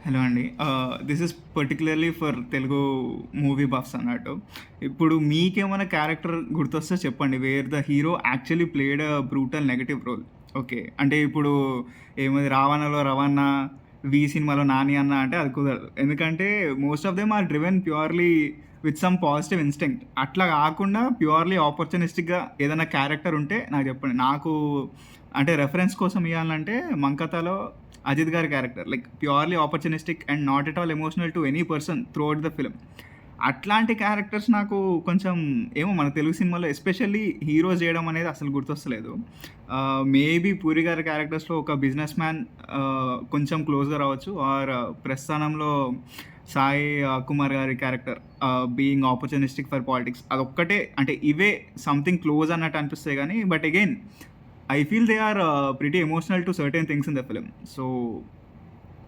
Hello అండి. This is particularly for Telugu movie buffs అన్నట్టు. ఇప్పుడు మీకేమైనా క్యారెక్టర్ గుర్తొస్తే చెప్పండి. Where the hero actually played a brutal negative role. Okay. అంటే ఇప్పుడు ఏమది 'రావణలో రవణ', 'వి' సినిమాలో 'నాని అన్న' అంటే అది కుదరదు. ఎందుకంటే most of them are driven purely with some positive instinct. అట్లా గాకుండా ప్యూర్‌లీ ఆపర్చునిస్టిక్‌గా ఏదైనా క్యారెక్టర్ ఉంటే నాకు చెప్పండి. నాకు అంటే రెఫరెన్స్ కోసం ఇయ్యాలంటే 'మంకథలో' అజిత్ గారి character like purely opportunistic and not at all emotional to any person through out the film. అట్లాంటి క్యారెక్టర్స్ నాకు కొంచెం ఏమో మన తెలుగు సినిమాలో ఎస్పెషల్లీ హీరోస్ చేయడం అనేది అసలు గుర్తొస్తలేదు. మేబీ పూరి గారి క్యారెక్టర్స్‌లో ఒక బిజినెస్ మ్యాన్ కొంచెం క్లోజ్‌గా రావచ్చు. ఆర్ ప్రస్థానంలో సాయి కుమార్ గారి character being opportunistic for politics అదొక్కటే అంటే ఇవే సంథింగ్ క్లోజ్ అన్నట్టు అనిపిస్తాయి గానీ but again I feel they are pretty emotional to certain things in the film. So